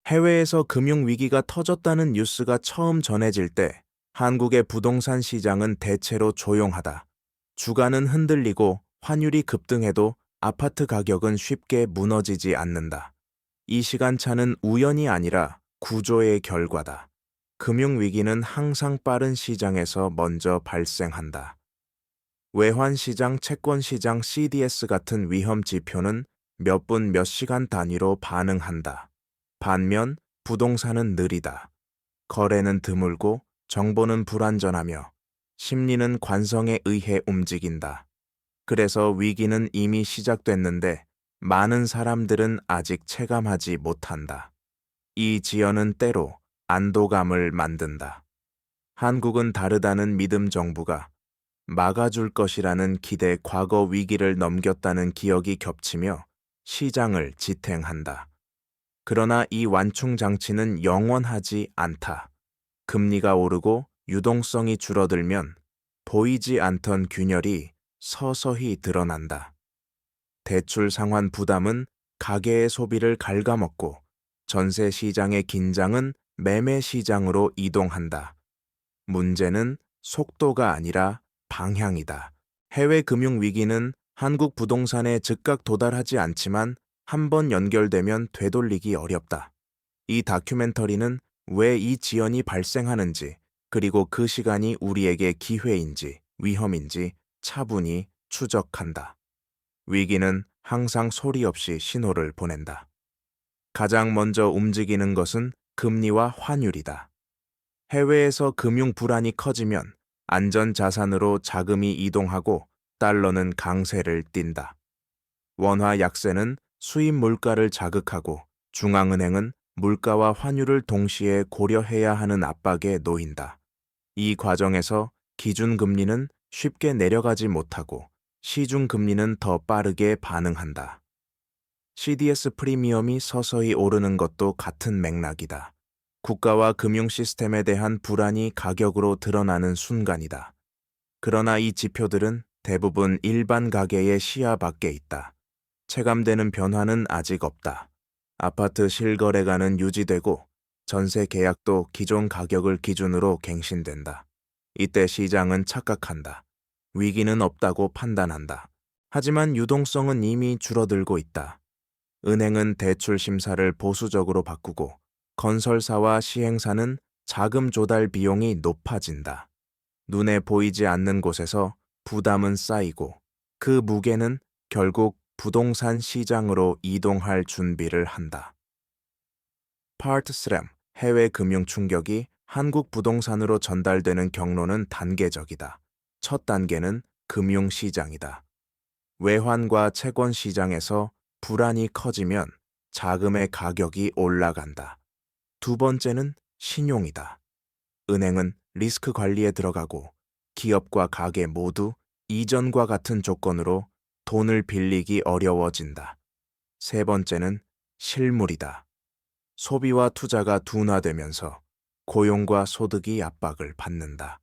해외에서 금융위기가 터졌다는 뉴스가 처음 전해질 때 한국의 부동산 시장은 대체로 조용하다. 주가는 흔들리고 환율이 급등해도 아파트 가격은 쉽게 무너지지 않는다. 이 시간차는 우연이 아니라 구조의 결과다. 금융위기는 항상 빠른 시장에서 먼저 발생한다. 외환시장, 채권시장, CDS 같은 위험 지표는 몇 분, 몇 시간 단위로 반응한다. 반면 부동산은 느리다. 거래는 드물고 정보는 불완전하며 심리는 관성에 의해 움직인다. 그래서 위기는 이미 시작됐는데 많은 사람들은 아직 체감하지 못한다. 이 지연은 때로 안도감을 만든다. 한국은 다르다는 믿음, 정부가 막아줄 것이라는 기대, 과거 위기를 넘겼다는 기억이 겹치며 시장을 지탱한다. 그러나 이 완충 장치는 영원하지 않다. 금리가 오르고 유동성이 줄어들면 보이지 않던 균열이 서서히 드러난다. 대출 상환 부담은 가계의 소비를 갉아먹고 전세 시장의 긴장은 매매 시장으로 이동한다. 문제는 속도가 아니라 방향이다. 해외 금융 위기는 한국 부동산에 즉각 도달하지 않지만 한 번 연결되면 되돌리기 어렵다. 이 다큐멘터리는 왜 이 지연이 발생하는지, 그리고 그 시간이 우리에게 기회인지, 위험인지 차분히 추적한다. 위기는 항상 소리 없이 신호를 보낸다. 가장 먼저 움직이는 것은 금리와 환율이다. 해외에서 금융 불안이 커지면 안전 자산으로 자금이 이동하고 달러는 강세를 띈다. 원화 약세는 수입 물가를 자극하고 중앙은행은 물가와 환율을 동시에 고려해야 하는 압박에 놓인다. 이 과정에서 기준금리는 쉽게 내려가지 못하고 시중금리는 더 빠르게 반응한다. CDS 프리미엄이 서서히 오르는 것도 같은 맥락이다. 국가와 금융 시스템에 대한 불안이 가격으로 드러나는 순간이다. 그러나 이 지표들은 대부분 일반 가계의 시야 밖에 있다. 체감되는 변화는 아직 없다. 아파트 실거래가는 유지되고 전세 계약도 기존 가격을 기준으로 갱신된다. 이때 시장은 착각한다. 위기는 없다고 판단한다. 하지만 유동성은 이미 줄어들고 있다. 은행은 대출 심사를 보수적으로 바꾸고 건설사와 시행사는 자금 조달 비용이 높아진다. 눈에 보이지 않는 곳에서 부담은 쌓이고 그 무게는 결국 부동산 시장으로 이동할 준비를 한다. 파트 3. 해외 금융 충격이 한국 부동산으로 전달되는 경로는 단계적이다. 첫 단계는 금융 시장이다. 외환과 채권 시장에서 불안이 커지면 자금의 가격이 올라간다. 두 번째는 신용이다. 은행은 리스크 관리에 들어가고 기업과 가게 모두 이전과 같은 조건으로 돈을 빌리기 어려워진다. 세 번째는 실물이다. 소비와 투자가 둔화되면서 고용과 소득이 압박을 받는다.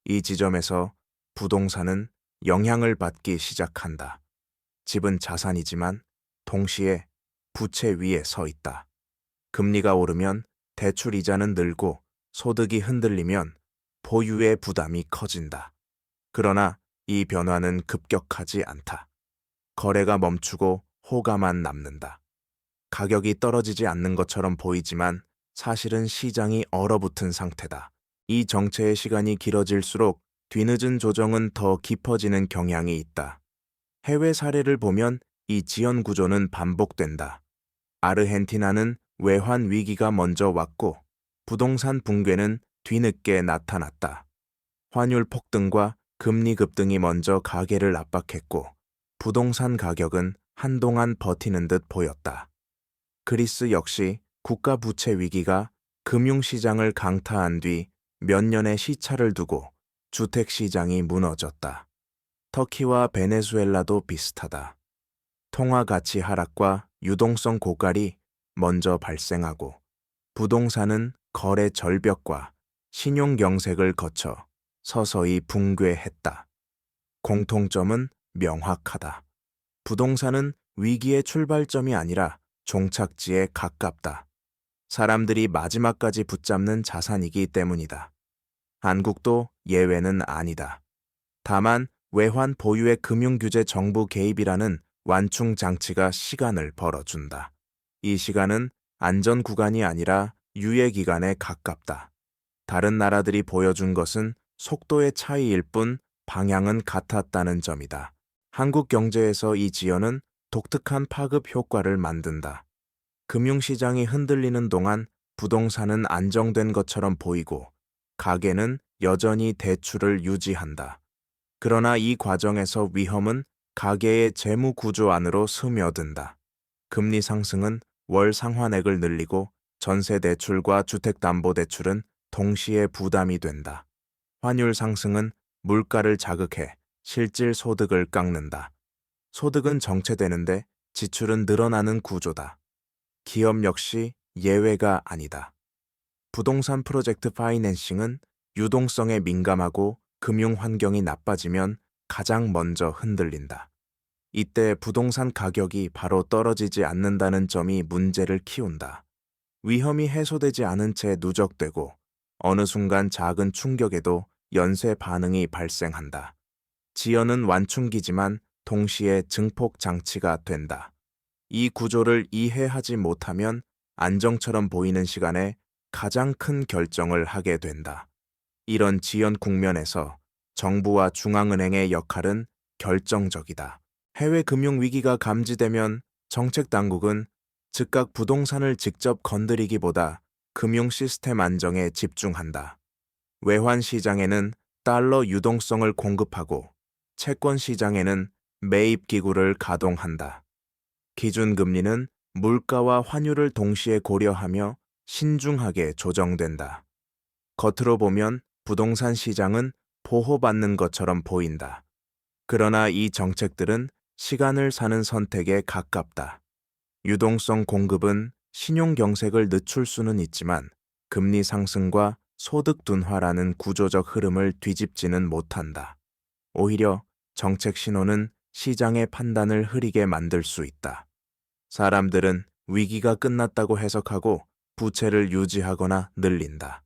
이 지점에서 부동산은 영향을 받기 시작한다. 집은 자산이지만 동시에 부채 위에 서 있다. 금리가 오르면 대출 이자는 늘고 소득이 흔들리면 보유의 부담이 커진다. 그러나 이 변화는 급격하지 않다. 거래가 멈추고 호가만 남는다. 가격이 떨어지지 않는 것처럼 보이지만 사실은 시장이 얼어붙은 상태다. 이 정체의 시간이 길어질수록 뒤늦은 조정은 더 깊어지는 경향이 있다. 해외 사례를 보면 이 지연 구조는 반복된다. 아르헨티나는 외환 위기가 먼저 왔고 부동산 붕괴는 뒤늦게 나타났다. 환율 폭등과 금리 급등이 먼저 가계를 압박했고 부동산 가격은 한동안 버티는 듯 보였다. 그리스 역시 국가 부채 위기가 금융시장을 강타한 뒤 몇 년의 시차를 두고 주택시장이 무너졌다. 터키와 베네수엘라도 비슷하다. 통화 가치 하락과 유동성 고갈이 먼저 발생하고 부동산은 거래 절벽과 신용 경색을 거쳐 서서히 붕괴했다. 공통점은 명확하다. 부동산은 위기의 출발점이 아니라 종착지에 가깝다. 사람들이 마지막까지 붙잡는 자산이기 때문이다. 한국도 예외는 아니다. 다만 외환 보유의 금융규제 정부 개입이라는 완충 장치가 시간을 벌어준다. 이 시간은 안전 구간이 아니라 유예 기간에 가깝다. 다른 나라들이 보여준 것은 속도의 차이일 뿐 방향은 같았다는 점이다. 한국 경제에서 이 지연은 독특한 파급 효과를 만든다. 금융시장이 흔들리는 동안 부동산은 안정된 것처럼 보이고 가계는 여전히 대출을 유지한다. 그러나 이 과정에서 위험은 가계의 재무 구조 안으로 스며든다. 금리 상승은 월 상환액을 늘리고 전세 대출과 주택담보대출은 동시에 부담이 된다. 환율 상승은 물가를 자극해 실질 소득을 깎는다. 소득은 정체되는데 지출은 늘어나는 구조다. 기업 역시 예외가 아니다. 부동산 프로젝트 파이낸싱은 유동성에 민감하고 금융 환경이 나빠지면 가장 먼저 흔들린다. 이때 부동산 가격이 바로 떨어지지 않는다는 점이 문제를 키운다. 위험이 해소되지 않은 채 누적되고 어느 순간 작은 충격에도 연쇄 반응이 발생한다. 지연은 완충기지만 동시에 증폭 장치가 된다. 이 구조를 이해하지 못하면 안정처럼 보이는 시간에 가장 큰 결정을 하게 된다. 이런 지연 국면에서 정부와 중앙은행의 역할은 결정적이다. 해외 금융 위기가 감지되면 정책 당국은 즉각 부동산을 직접 건드리기보다 금융 시스템 안정에 집중한다. 외환 시장에는 달러 유동성을 공급하고 채권 시장에는 매입 기구를 가동한다. 기준금리는 물가와 환율을 동시에 고려하며 신중하게 조정된다. 겉으로 보면 부동산 시장은 보호받는 것처럼 보인다. 그러나 이 정책들은 시간을 사는 선택에 가깝다. 유동성 공급은 신용 경색을 늦출 수는 있지만 금리 상승과 소득 둔화라는 구조적 흐름을 뒤집지는 못한다. 오히려 정책 신호는 시장의 판단을 흐리게 만들 수 있다. 사람들은 위기가 끝났다고 해석하고 부채를 유지하거나 늘린다.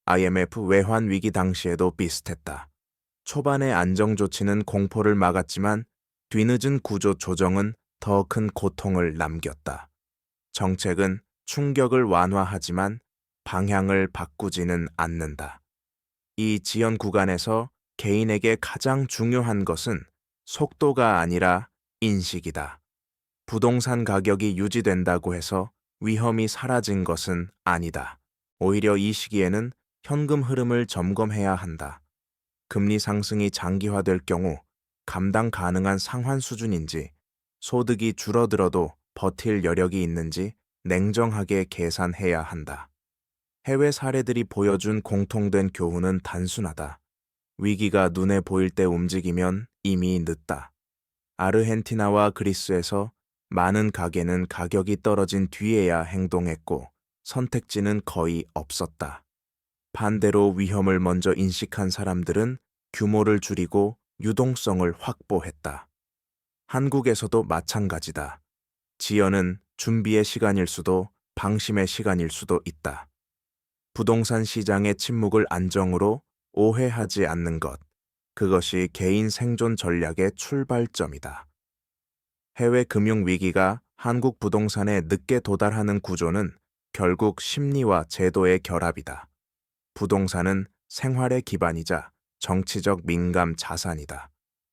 IMF 외환 위기 당시에도 비슷했다. 초반의 안정 조치는 공포를 막았지만 뒤늦은 구조 조정은 더 큰 고통을 남겼다. 정책은 충격을 완화하지만 방향을 바꾸지는 않는다. 이 지연 구간에서 개인에게 가장 중요한 것은 속도가 아니라 인식이다. 부동산 가격이 유지된다고 해서 위험이 사라진 것은 아니다. 오히려 이 시기에는 현금 흐름을 점검해야 한다. 금리 상승이 장기화될 경우 감당 가능한 상환 수준인지, 소득이 줄어들어도 버틸 여력이 있는지 냉정하게 계산해야 한다. 해외 사례들이 보여준 공통된 교훈은 단순하다. 위기가 눈에 보일 때 움직이면 이미 늦다. 아르헨티나와 그리스에서 많은 가게는 가격이 떨어진 뒤에야 행동했고 선택지는 거의 없었다. 반대로 위험을 먼저 인식한 사람들은 규모를 줄이고 유동성을 확보했다. 한국에서도 마찬가지다. 지연은 준비의 시간일 수도 방심의 시간일 수도 있다. 부동산 시장의 침묵을 안정으로 오해하지 않는 것, 그것이 개인 생존 전략의 출발점이다. 해외 금융 위기가 한국 부동산에 늦게 도달하는 구조는 결국 심리와 제도의 결합이다. 부동산은 생활의 기반이자 정치적 민감 자산이다.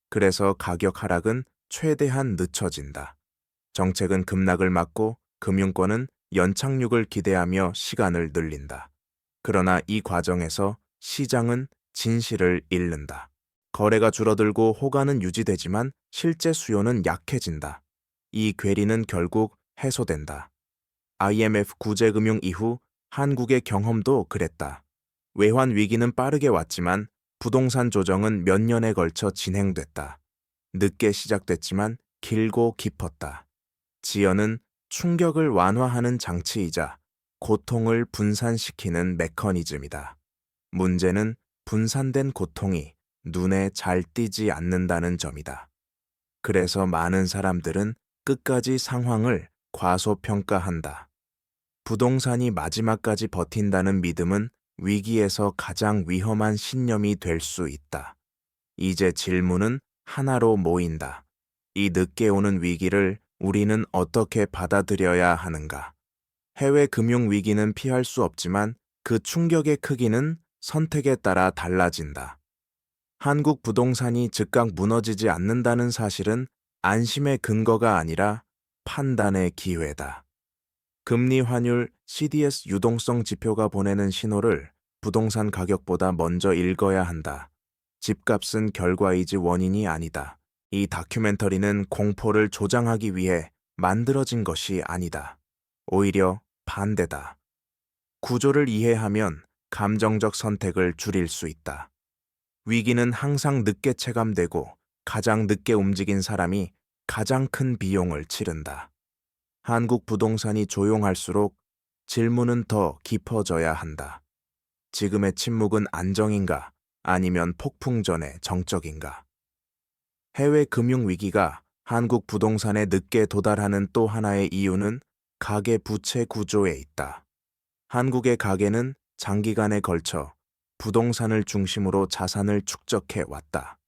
그래서 가격 하락은 최대한 늦춰진다. 정책은 급락을 막고 금융권은 연착륙을 기대하며 시간을 늘린다. 그러나 이 과정에서 시장은 진실을 잃는다. 거래가 줄어들고 호가는 유지되지만 실제 수요는 약해진다. 이 괴리는 결국 해소된다. IMF 구제금융 이후 한국의 경험도 그랬다. 외환 위기는 빠르게 왔지만 부동산 조정은 몇 년에 걸쳐 진행됐다. 늦게 시작됐지만 길고 깊었다. 지연은 충격을 완화하는 장치이자 고통을 분산시키는 메커니즘이다. 문제는 분산된 고통이 눈에 잘 띄지 않는다는 점이다. 그래서 많은 사람들은 끝까지 상황을 과소평가한다. 부동산이 마지막까지 버틴다는 믿음은 위기에서 가장 위험한 신념이 될 수 있다. 이제 질문은 하나로 모인다. 이 늦게 오는 위기를 우리는 어떻게 받아들여야 하는가? 해외 금융 위기는 피할 수 없지만 그 충격의 크기는 선택에 따라 달라진다. 한국 부동산이 즉각 무너지지 않는다는 사실은 안심의 근거가 아니라 판단의 기회다. 금리 환율 CDS 유동성 지표가 보내는 신호를 부동산 가격보다 먼저 읽어야 한다. 집값은 결과이지 원인이 아니다. 이 다큐멘터리는 공포를 조장하기 위해 만들어진 것이 아니다. 오히려 반대다. 구조를 이해하면 감정적 선택을 줄일 수 있다. 위기는 항상 늦게 체감되고 가장 늦게 움직인 사람이 가장 큰 비용을 치른다. 한국 부동산이 조용할수록 질문은 더 깊어져야 한다. 지금의 침묵은 안정인가? 아니면 폭풍 전의 정적인가? 해외 금융 위기가 한국 부동산에 늦게 도달하는 또 하나의 이유는 가계 부채 구조에 있다. 한국의 가계는 장기간에 걸쳐 부동산을 중심으로 자산을 축적해 왔다.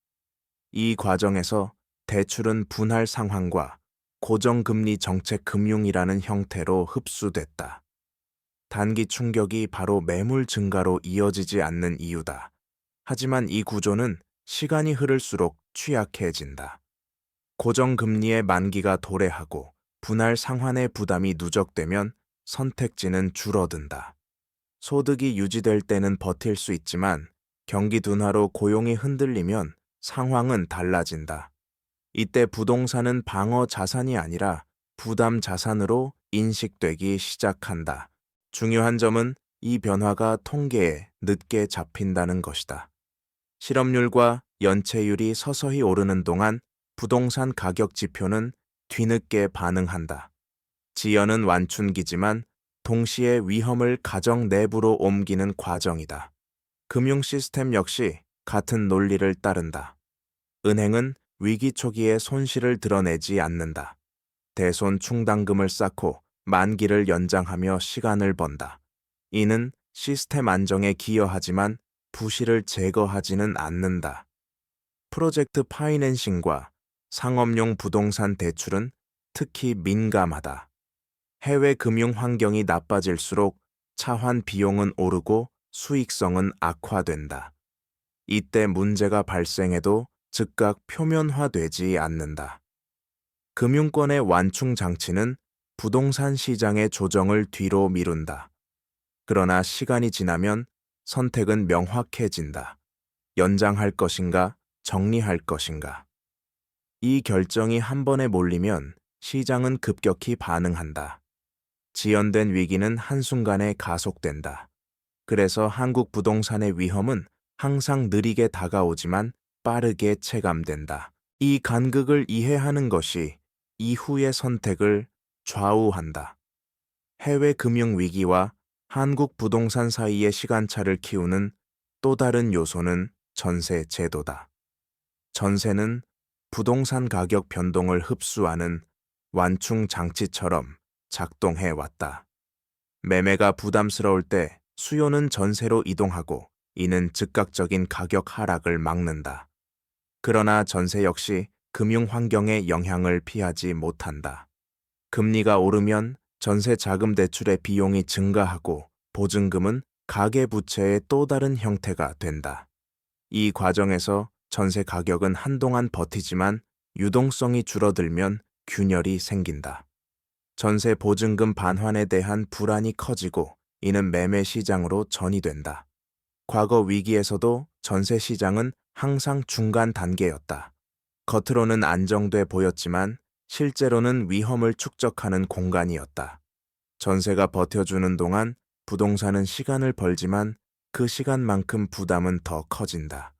이 과정에서 대출은 분할 상환과 고정금리 정책 금융이라는 형태로 흡수됐다. 단기 충격이 바로 매물 증가로 이어지지 않는 이유다. 하지만 이 구조는 시간이 흐를수록 취약해진다. 고정금리의 만기가 도래하고 분할 상환의 부담이 누적되면 선택지는 줄어든다. 소득이 유지될 때는 버틸 수 있지만 경기 둔화로 고용이 흔들리면 상황은 달라진다. 이때 부동산은 방어 자산이 아니라 부담 자산으로 인식되기 시작한다. 중요한 점은 이 변화가 통계에 늦게 잡힌다는 것이다. 실업률과 연체율이 서서히 오르는 동안 부동산 가격 지표는 뒤늦게 반응한다. 지연은 완충기지만 동시에 위험을 가정 내부로 옮기는 과정이다. 금융 시스템 역시 같은 논리를 따른다. 은행은 위기 초기에 손실을 드러내지 않는다. 대손 충당금을 쌓고 만기를 연장하며 시간을 번다. 이는 시스템 안정에 기여하지만 부실을 제거하지는 않는다. 프로젝트 파이낸싱과 상업용 부동산 대출은 특히 민감하다. 해외 금융 환경이 나빠질수록 차환 비용은 오르고 수익성은 악화된다. 이때 문제가 발생해도 즉각 표면화되지 않는다. 금융권의 완충 장치는 부동산 시장의 조정을 뒤로 미룬다. 그러나 시간이 지나면 선택은 명확해진다. 연장할 것인가, 정리할 것인가. 이 결정이 한 번에 몰리면 시장은 급격히 반응한다. 지연된 위기는 한순간에 가속된다. 그래서 한국 부동산의 위험은 항상 느리게 다가오지만 빠르게 체감된다. 이 간극을 이해하는 것이 이후의 선택을 좌우한다. 해외 금융 위기와 한국 부동산 사이의 시간차를 키우는 또 다른 요소는 전세 제도다. 전세는 부동산 가격 변동을 흡수하는 완충 장치처럼 작동해 왔다. 매매가 부담스러울 때 수요는 전세로 이동하고 이는 즉각적인 가격 하락을 막는다. 그러나 전세 역시 금융 환경의 영향을 피하지 못한다. 금리가 오르면 전세 자금 대출의 비용이 증가하고 보증금은 가계부채의 또 다른 형태가 된다. 이 과정에서 전세 가격은 한동안 버티지만 유동성이 줄어들면 균열이 생긴다. 전세 보증금 반환에 대한 불안이 커지고 이는 매매 시장으로 전이된다. 과거 위기에서도 전세 시장은 항상 중간 단계였다. 겉으로는 안정돼 보였지만 실제로는 위험을 축적하는 공간이었다. 전세가 버텨주는 동안 부동산은 시간을 벌지만 그 시간만큼 부담은 더 커진다.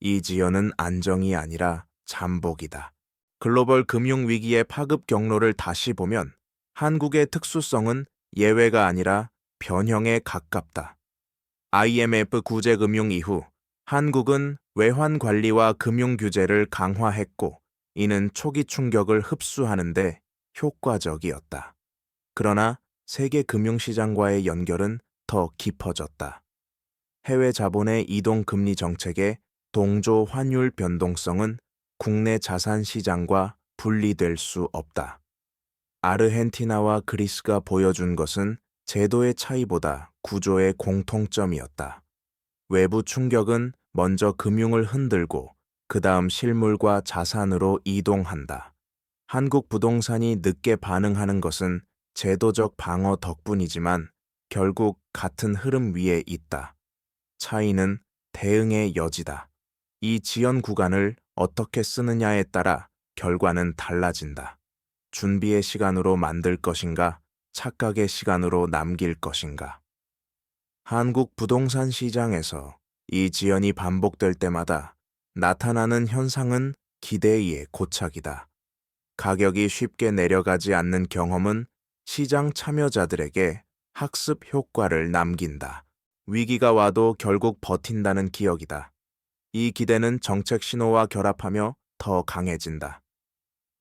이 지연은 안정이 아니라 잠복이다. 글로벌 금융 위기의 파급 경로를 다시 보면 한국의 특수성은 예외가 아니라 변형에 가깝다. IMF 구제금융 이후 한국은 외환 관리와 금융 규제를 강화했고 이는 초기 충격을 흡수하는 데 효과적이었다. 그러나 세계 금융시장과의 연결은 더 깊어졌다. 해외 자본의 이동 금리 정책의 동조 환율 변동성은 국내 자산 시장과 분리될 수 없다. 아르헨티나와 그리스가 보여준 것은 제도의 차이보다 구조의 공통점이었다. 외부 충격은 먼저 금융을 흔들고 그 다음 실물과 자산으로 이동한다. 한국 부동산이 늦게 반응하는 것은 제도적 방어 덕분이지만 결국 같은 흐름 위에 있다. 차이는 대응의 여지다. 이 지연 구간을 어떻게 쓰느냐에 따라 결과는 달라진다. 준비의 시간으로 만들 것인가, 착각의 시간으로 남길 것인가. 한국 부동산 시장에서 이 지연이 반복될 때마다 나타나는 현상은 기대의 고착이다. 가격이 쉽게 내려가지 않는 경험은 시장 참여자들에게 학습 효과를 남긴다. 위기가 와도 결국 버틴다는 기억이다. 이 기대는 정책 신호와 결합하며 더 강해진다.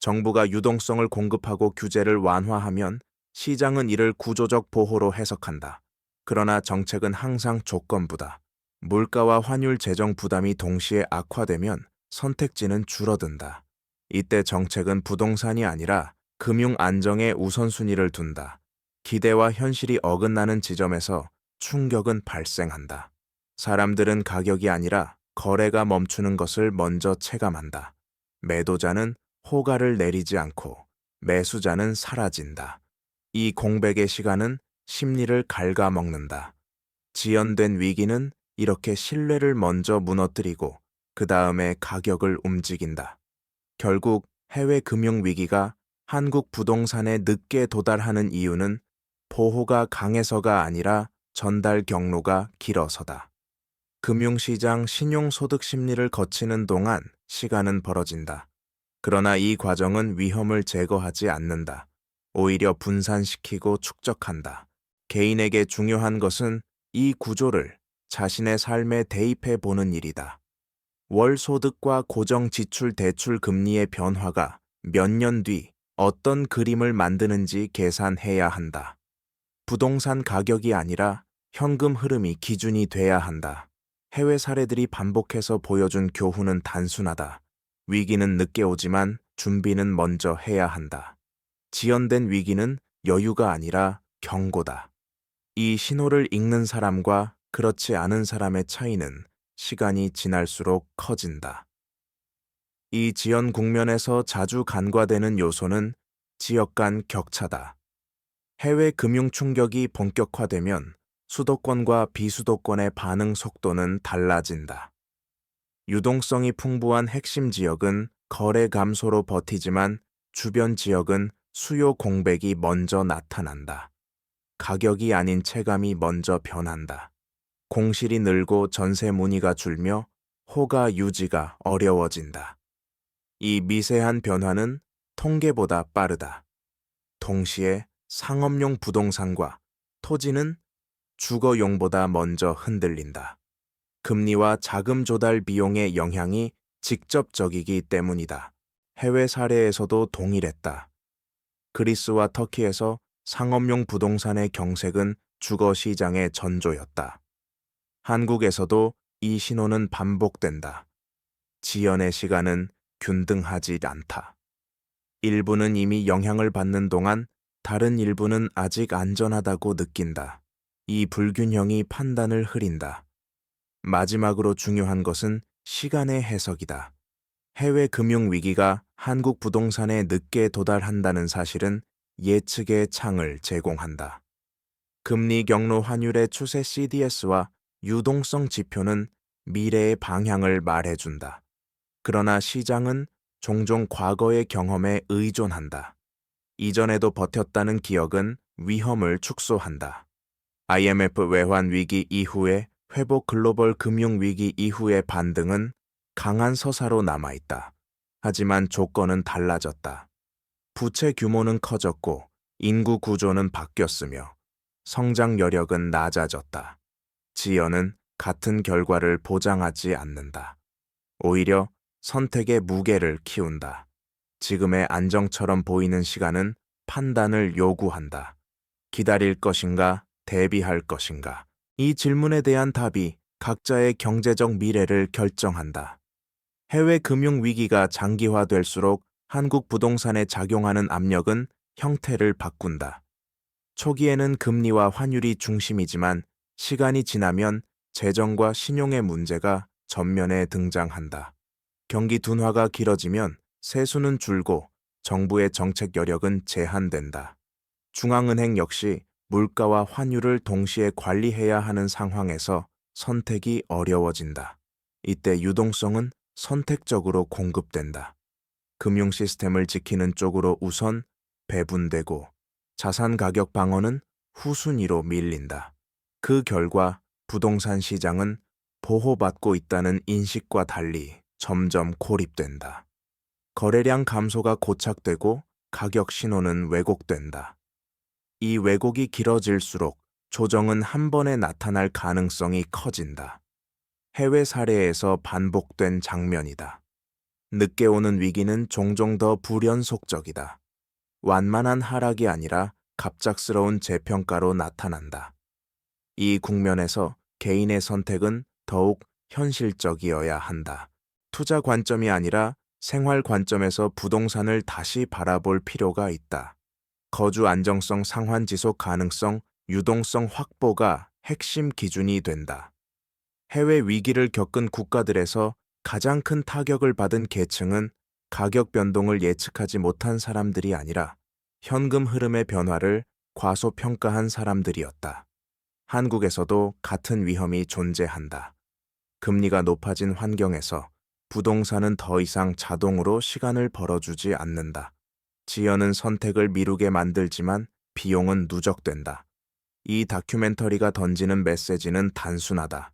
정부가 유동성을 공급하고 규제를 완화하면 시장은 이를 구조적 보호로 해석한다. 그러나 정책은 항상 조건부다. 물가와 환율 재정 부담이 동시에 악화되면 선택지는 줄어든다. 이때 정책은 부동산이 아니라 금융 안정에 우선순위를 둔다. 기대와 현실이 어긋나는 지점에서 충격은 발생한다. 사람들은 가격이 아니라 거래가 멈추는 것을 먼저 체감한다. 매도자는 호가를 내리지 않고 매수자는 사라진다. 이 공백의 시간은 심리를 갉아먹는다. 지연된 위기는 이렇게 신뢰를 먼저 무너뜨리고 그 다음에 가격을 움직인다. 결국 해외 금융 위기가 한국 부동산에 늦게 도달하는 이유는 보호가 강해서가 아니라 전달 경로가 길어서다. 금융시장 신용소득 심리를 거치는 동안 시간은 벌어진다. 그러나 이 과정은 위험을 제거하지 않는다. 오히려 분산시키고 축적한다. 개인에게 중요한 것은 이 구조를 자신의 삶에 대입해 보는 일이다. 월 소득과 고정 지출 대출 금리의 변화가 몇 년 뒤 어떤 그림을 만드는지 계산해야 한다. 부동산 가격이 아니라 현금 흐름이 기준이 돼야 한다. 해외 사례들이 반복해서 보여준 교훈은 단순하다. 위기는 늦게 오지만 준비는 먼저 해야 한다. 지연된 위기는 여유가 아니라 경고다. 이 신호를 읽는 사람과 그렇지 않은 사람의 차이는 시간이 지날수록 커진다. 이 지연 국면에서 자주 간과되는 요소는 지역 간 격차다. 해외 금융 충격이 본격화되면 수도권과 비수도권의 반응 속도는 달라진다. 유동성이 풍부한 핵심 지역은 거래 감소로 버티지만 주변 지역은 수요 공백이 먼저 나타난다. 가격이 아닌 체감이 먼저 변한다. 공실이 늘고 전세 문의가 줄며 호가 유지가 어려워진다. 이 미세한 변화는 통계보다 빠르다. 동시에 상업용 부동산과 토지는 주거용보다 먼저 흔들린다. 금리와 자금 조달 비용의 영향이 직접적이기 때문이다. 해외 사례에서도 동일했다. 그리스와 터키에서 상업용 부동산의 경색은 주거 시장의 전조였다. 한국에서도 이 신호는 반복된다. 지연의 시간은 균등하지 않다. 일부는 이미 영향을 받는 동안 다른 일부는 아직 안전하다고 느낀다. 이 불균형이 판단을 흐린다. 마지막으로 중요한 것은 시간의 해석이다. 해외 금융 위기가 한국 부동산에 늦게 도달한다는 사실은 예측의 창을 제공한다. 금리 경로 환율의 추세 CDS와 유동성 지표는 미래의 방향을 말해준다. 그러나 시장은 종종 과거의 경험에 의존한다. 이전에도 버텼다는 기억은 위험을 축소한다. IMF 외환 위기 이후에 회복 글로벌 금융 위기 이후의 반등은 강한 서사로 남아있다. 하지만 조건은 달라졌다. 부채 규모는 커졌고 인구 구조는 바뀌었으며 성장 여력은 낮아졌다. 지연은 같은 결과를 보장하지 않는다. 오히려 선택의 무게를 키운다. 지금의 안정처럼 보이는 시간은 판단을 요구한다. 기다릴 것인가, 대비할 것인가? 이 질문에 대한 답이 각자의 경제적 미래를 결정한다. 해외 금융 위기가 장기화될수록 한국 부동산에 작용하는 압력은 형태를 바꾼다. 초기에는 금리와 환율이 중심이지만 시간이 지나면 재정과 신용의 문제가 전면에 등장한다. 경기 둔화가 길어지면 세수는 줄고 정부의 정책 여력은 제한된다. 중앙은행 역시 물가와 환율을 동시에 관리해야 하는 상황에서 선택이 어려워진다. 이때 유동성은 선택적으로 공급된다. 금융 시스템을 지키는 쪽으로 우선 배분되고 자산 가격 방어는 후순위로 밀린다. 그 결과 부동산 시장은 보호받고 있다는 인식과 달리 점점 고립된다. 거래량 감소가 고착되고 가격 신호는 왜곡된다. 이 왜곡이 길어질수록 조정은 한 번에 나타날 가능성이 커진다. 해외 사례에서 반복된 장면이다. 늦게 오는 위기는 종종 더 불연속적이다. 완만한 하락이 아니라 갑작스러운 재평가로 나타난다. 이 국면에서 개인의 선택은 더욱 현실적이어야 한다. 투자 관점이 아니라 생활 관점에서 부동산을 다시 바라볼 필요가 있다. 거주 안정성, 상환 지속 가능성, 유동성 확보가 핵심 기준이 된다. 해외 위기를 겪은 국가들에서 가장 큰 타격을 받은 계층은 가격 변동을 예측하지 못한 사람들이 아니라 현금 흐름의 변화를 과소평가한 사람들이었다. 한국에서도 같은 위험이 존재한다. 금리가 높아진 환경에서 부동산은 더 이상 자동으로 시간을 벌어주지 않는다. 지연은 선택을 미루게 만들지만 비용은 누적된다. 이 다큐멘터리가 던지는 메시지는 단순하다.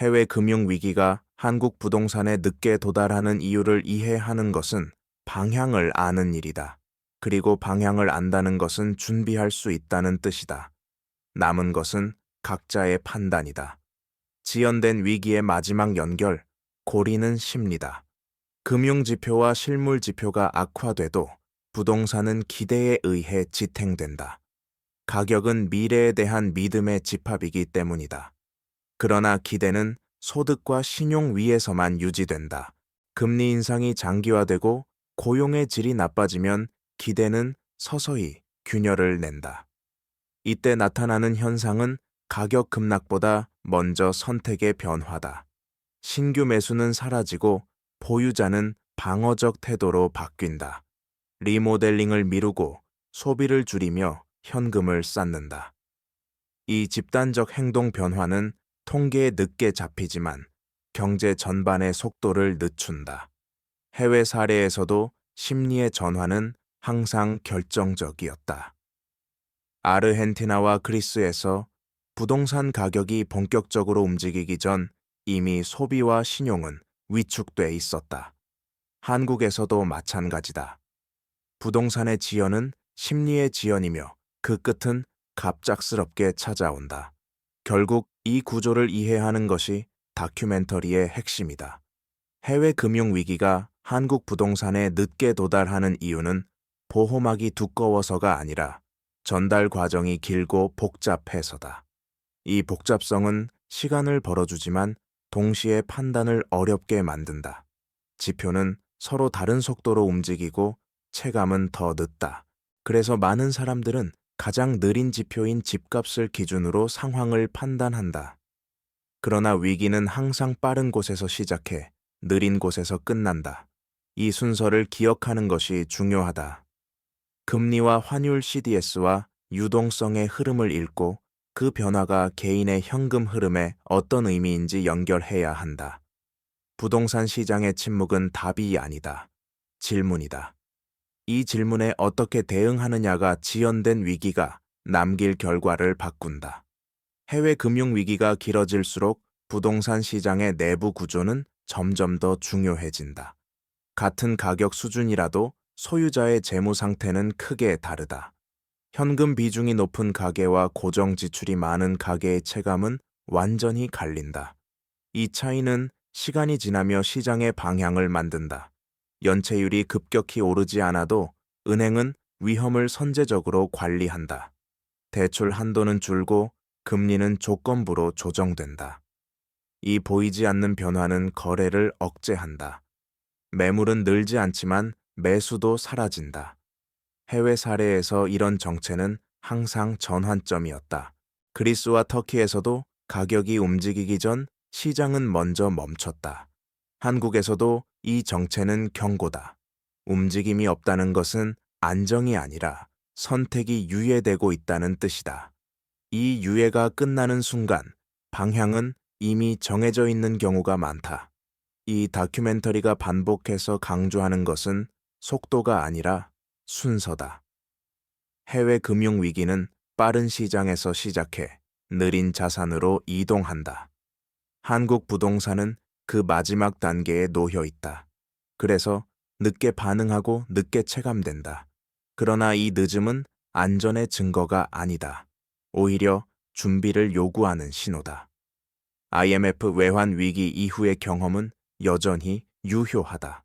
해외 금융 위기가 한국 부동산에 늦게 도달하는 이유를 이해하는 것은 방향을 아는 일이다. 그리고 방향을 안다는 것은 준비할 수 있다는 뜻이다. 남은 것은 각자의 판단이다. 지연된 위기의 마지막 연결, 고리는 심리다. 금융지표와 실물지표가 악화돼도 부동산은 기대에 의해 지탱된다. 가격은 미래에 대한 믿음의 집합이기 때문이다. 그러나 기대는 소득과 신용 위에서만 유지된다. 금리 인상이 장기화되고 고용의 질이 나빠지면 기대는 서서히 균열을 낸다. 이때 나타나는 현상은 가격 급락보다 먼저 선택의 변화다. 신규 매수는 사라지고 보유자는 방어적 태도로 바뀐다. 리모델링을 미루고 소비를 줄이며 현금을 쌓는다. 이 집단적 행동 변화는 통계에 늦게 잡히지만 경제 전반의 속도를 늦춘다. 해외 사례에서도 심리의 전환은 항상 결정적이었다. 아르헨티나와 그리스에서 부동산 가격이 본격적으로 움직이기 전 이미 소비와 신용은 위축돼 있었다. 한국에서도 마찬가지다. 부동산의 지연은 심리의 지연이며 그 끝은 갑작스럽게 찾아온다. 결국 이 구조를 이해하는 것이 다큐멘터리의 핵심이다. 해외 금융 위기가 한국 부동산에 늦게 도달하는 이유는 보호막이 두꺼워서가 아니라 전달 과정이 길고 복잡해서다. 이 복잡성은 시간을 벌어주지만 동시에 판단을 어렵게 만든다. 지표는 서로 다른 속도로 움직이고 체감은 더 늦다. 그래서 많은 사람들은 가장 느린 지표인 집값을 기준으로 상황을 판단한다. 그러나 위기는 항상 빠른 곳에서 시작해 느린 곳에서 끝난다. 이 순서를 기억하는 것이 중요하다. 금리와 환율 CDS와 유동성의 흐름을 읽고 그 변화가 개인의 현금 흐름에 어떤 의미인지 연결해야 한다. 부동산 시장의 침묵은 답이 아니다. 질문이다. 이 질문에 어떻게 대응하느냐가 지연된 위기가 남길 결과를 바꾼다. 해외 금융 위기가 길어질수록 부동산 시장의 내부 구조는 점점 더 중요해진다. 같은 가격 수준이라도 소유자의 재무 상태는 크게 다르다. 현금 비중이 높은 가계와 고정 지출이 많은 가계의 체감은 완전히 갈린다. 이 차이는 시간이 지나며 시장의 방향을 만든다. 연체율이 급격히 오르지 않아도 은행은 위험을 선제적으로 관리한다. 대출 한도는 줄고 금리는 조건부로 조정된다. 이 보이지 않는 변화는 거래를 억제한다. 매물은 늘지 않지만 매수도 사라진다. 해외 사례에서 이런 정체는 항상 전환점이었다. 그리스와 터키에서도 가격이 움직이기 전 시장은 먼저 멈췄다. 한국에서도 이 정체는 경고다. 움직임이 없다는 것은 안정이 아니라 선택이 유예되고 있다는 뜻이다. 이 유예가 끝나는 순간 방향은 이미 정해져 있는 경우가 많다. 이 다큐멘터리가 반복해서 강조하는 것은 속도가 아니라 순서다. 해외 금융 위기는 빠른 시장에서 시작해 느린 자산으로 이동한다. 한국 부동산은 그 마지막 단계에 놓여 있다. 그래서 늦게 반응하고 늦게 체감된다. 그러나 이 늦음은 안전의 증거가 아니다. 오히려 준비를 요구하는 신호다. IMF 외환 위기 이후의 경험은 여전히 유효하다.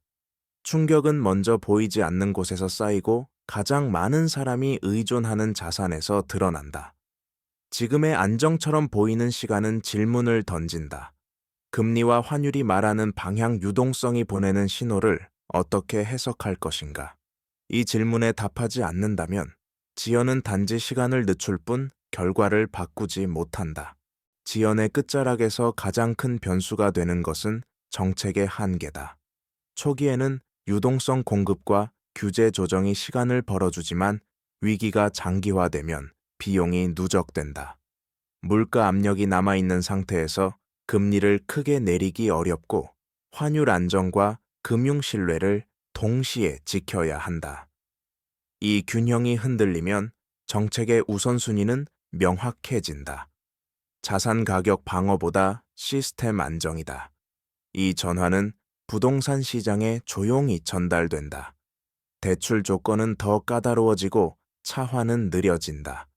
충격은 먼저 보이지 않는 곳에서 쌓이고 가장 많은 사람이 의존하는 자산에서 드러난다. 지금의 안정처럼 보이는 시간은 질문을 던진다. 금리와 환율이 말하는 방향 유동성이 보내는 신호를 어떻게 해석할 것인가? 이 질문에 답하지 않는다면 지연은 단지 시간을 늦출 뿐 결과를 바꾸지 못한다. 지연의 끝자락에서 가장 큰 변수가 되는 것은 정책의 한계다. 초기에는 유동성 공급과 규제 조정이 시간을 벌어주지만 위기가 장기화되면 비용이 누적된다. 물가 압력이 남아있는 상태에서 금리를 크게 내리기 어렵고 환율 안정과 금융 신뢰를 동시에 지켜야 한다. 이 균형이 흔들리면 정책의 우선순위는 명확해진다. 자산 가격 방어보다 시스템 안정이다. 이 전환은 부동산 시장에 조용히 전달된다. 대출 조건은 더 까다로워지고 차환은 느려진다.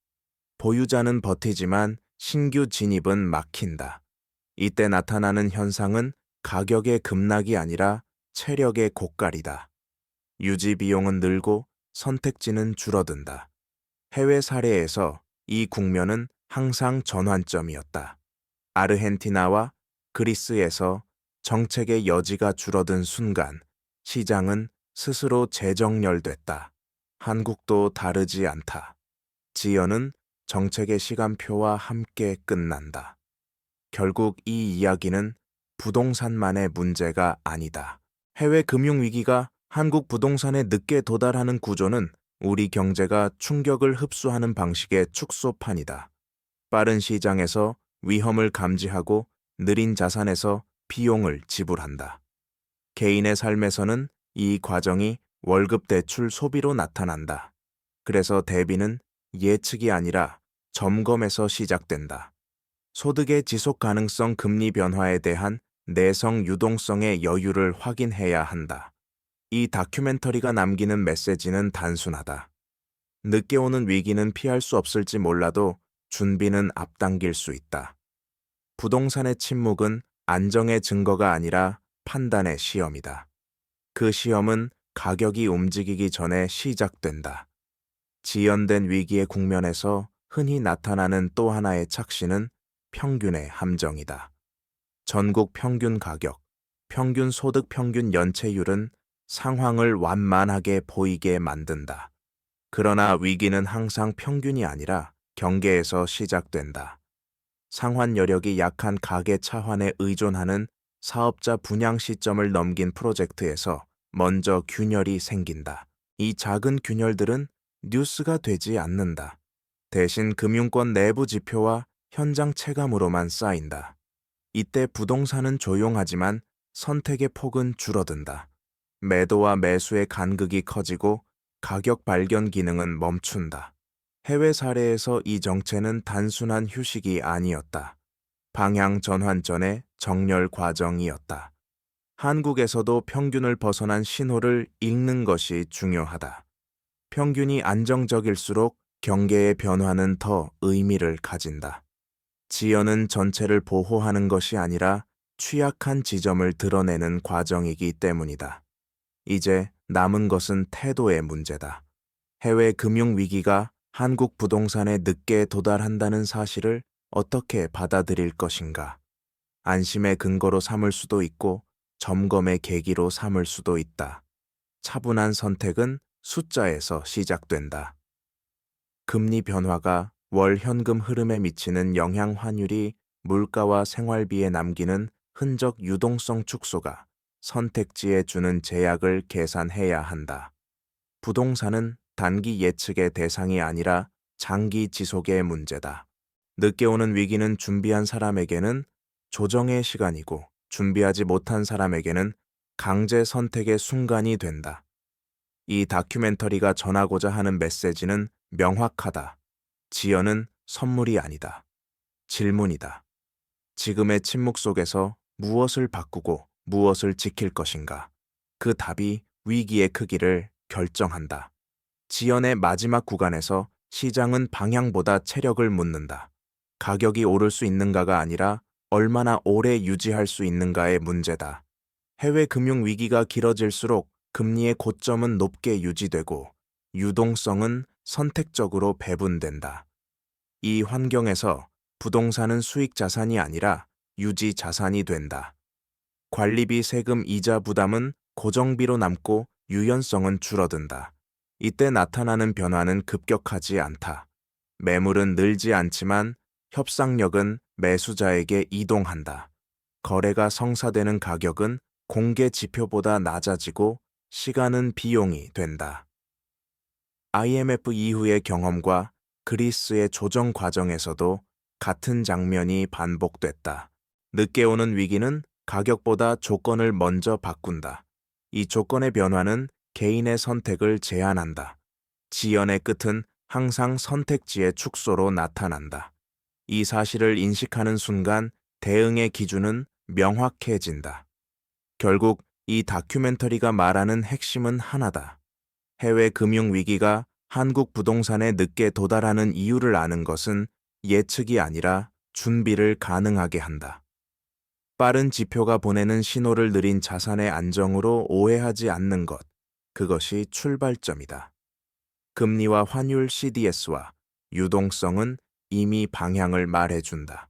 보유자는 버티지만 신규 진입은 막힌다. 이때 나타나는 현상은 가격의 급락이 아니라 체력의 고갈이다. 유지 비용은 늘고 선택지는 줄어든다. 해외 사례에서 이 국면은 항상 전환점이었다. 아르헨티나와 그리스에서 정책의 여지가 줄어든 순간 시장은 스스로 재정렬됐다. 한국도 다르지 않다. 지연은 정책의 시간표와 함께 끝난다. 결국 이 이야기는 부동산만의 문제가 아니다. 해외 금융위기가 한국 부동산에 늦게 도달하는 구조는 우리 경제가 충격을 흡수하는 방식의 축소판이다. 빠른 시장에서 위험을 감지하고 느린 자산에서 비용을 지불한다. 개인의 삶에서는 이 과정이 월급 대출 소비로 나타난다. 그래서 대비는 예측이 아니라 점검에서 시작된다. 소득의 지속 가능성 금리 변화에 대한 내성 유동성의 여유를 확인해야 한다. 이 다큐멘터리가 남기는 메시지는 단순하다. 늦게 오는 위기는 피할 수 없을지 몰라도 준비는 앞당길 수 있다. 부동산의 침묵은 안정의 증거가 아니라 판단의 시험이다. 그 시험은 가격이 움직이기 전에 시작된다. 지연된 위기의 국면에서 흔히 나타나는 또 하나의 착시는 평균의 함정이다. 전국 평균 가격, 평균 소득 평균 연체율은 상황을 완만하게 보이게 만든다. 그러나 위기는 항상 평균이 아니라 경계에서 시작된다. 상환 여력이 약한 가계 차환에 의존하는 사업자 분양 시점을 넘긴 프로젝트에서 먼저 균열이 생긴다. 이 작은 균열들은 뉴스가 되지 않는다. 대신 금융권 내부 지표와 현장 체감으로만 쌓인다. 이때 부동산은 조용하지만 선택의 폭은 줄어든다. 매도와 매수의 간극이 커지고 가격 발견 기능은 멈춘다. 해외 사례에서 이 정체는 단순한 휴식이 아니었다. 방향 전환전의 정렬 과정이었다. 한국에서도 평균을 벗어난 신호를 읽는 것이 중요하다. 평균이 안정적일수록 경계의 변화는 더 의미를 가진다. 지연은 전체를 보호하는 것이 아니라 취약한 지점을 드러내는 과정이기 때문이다. 이제 남은 것은 태도의 문제다. 해외 금융 위기가 한국 부동산에 늦게 도달한다는 사실을 어떻게 받아들일 것인가? 안심의 근거로 삼을 수도 있고 점검의 계기로 삼을 수도 있다. 차분한 선택은 숫자에서 시작된다. 금리 변화가 월 현금 흐름에 미치는 영향 환율이 물가와 생활비에 남기는 흔적 유동성 축소가 선택지에 주는 제약을 계산해야 한다. 부동산은 단기 예측의 대상이 아니라 장기 지속의 문제다. 늦게 오는 위기는 준비한 사람에게는 조정의 시간이고 준비하지 못한 사람에게는 강제 선택의 순간이 된다. 이 다큐멘터리가 전하고자 하는 메시지는 명확하다. 지연은 선물이 아니다. 질문이다. 지금의 침묵 속에서 무엇을 바꾸고 무엇을 지킬 것인가? 그 답이 위기의 크기를 결정한다. 지연의 마지막 구간에서 시장은 방향보다 체력을 묻는다. 가격이 오를 수 있는가가 아니라 얼마나 오래 유지할 수 있는가의 문제다. 해외 금융 위기가 길어질수록 금리의 고점은 높게 유지되고 유동성은 선택적으로 배분된다. 이 환경에서 부동산은 수익 자산이 아니라 유지 자산이 된다. 관리비 세금 이자 부담은 고정비로 남고 유연성은 줄어든다. 이때 나타나는 변화는 급격하지 않다. 매물은 늘지 않지만 협상력은 매수자에게 이동한다. 거래가 성사되는 가격은 공개 지표보다 낮아지고 시간은 비용이 된다. IMF 이후의 경험과 그리스의 조정 과정에서도 같은 장면이 반복됐다. 늦게 오는 위기는 가격보다 조건을 먼저 바꾼다. 이 조건의 변화는 개인의 선택을 제한한다. 지연의 끝은 항상 선택지의 축소로 나타난다. 이 사실을 인식하는 순간 대응의 기준은 명확해진다. 결국 이 다큐멘터리가 말하는 핵심은 하나다. 해외 금융 위기가 한국 부동산에 늦게 도달하는 이유를 아는 것은 예측이 아니라 준비를 가능하게 한다. 빠른 지표가 보내는 신호를 느린 자산의 안정으로 오해하지 않는 것, 그것이 출발점이다. 금리와 환율 CDS와 유동성은 이미 방향을 말해준다.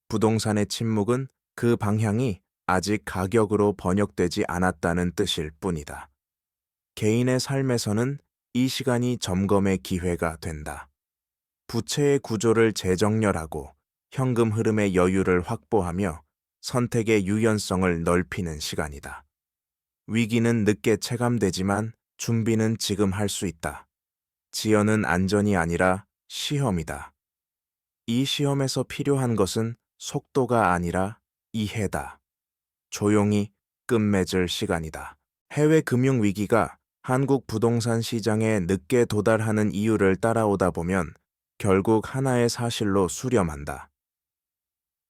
부동산의 침묵은 그 방향이 아직 가격으로 번역되지 않았다는 뜻일 뿐이다. 개인의 삶에서는 이 시간이 점검의 기회가 된다. 부채의 구조를 재정렬하고 현금 흐름의 여유를 확보하며 선택의 유연성을 넓히는 시간이다. 위기는 늦게 체감되지만 준비는 지금 할 수 있다. 지연은 안전이 아니라 시험이다. 이 시험에서 필요한 것은 속도가 아니라 이해다. 조용히 끝맺을 시간이다. 해외 금융 위기가 한국 부동산 시장에 늦게 도달하는 이유를 따라오다 보면 결국 하나의 사실로 수렴한다.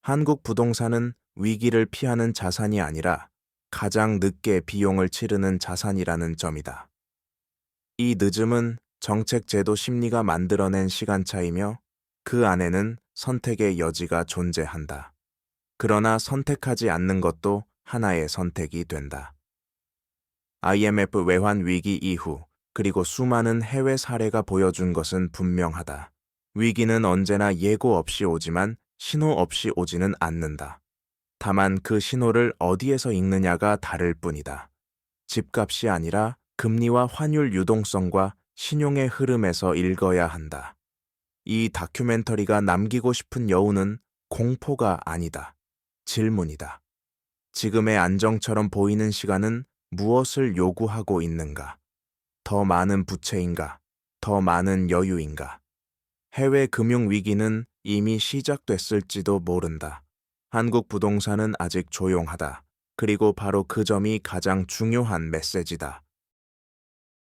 한국 부동산은 위기를 피하는 자산이 아니라 가장 늦게 비용을 치르는 자산이라는 점이다. 이 늦음은 정책 제도 심리가 만들어낸 시간차이며 그 안에는 선택의 여지가 존재한다. 그러나 선택하지 않는 것도 하나의 선택이 된다. IMF 외환 위기 이후 그리고 수많은 해외 사례가 보여준 것은 분명하다. 위기는 언제나 예고 없이 오지만 신호 없이 오지는 않는다. 다만 그 신호를 어디에서 읽느냐가 다를 뿐이다. 집값이 아니라 금리와 환율 유동성과 신용의 흐름에서 읽어야 한다. 이 다큐멘터리가 남기고 싶은 여운은 공포가 아니다. 질문이다. 지금의 안정처럼 보이는 시간은 무엇을 요구하고 있는가? 더 많은 부채인가? 더 많은 여유인가? 해외 금융 위기는 이미 시작됐을지도 모른다. 한국 부동산은 아직 조용하다. 그리고 바로 그 점이 가장 중요한 메시지다.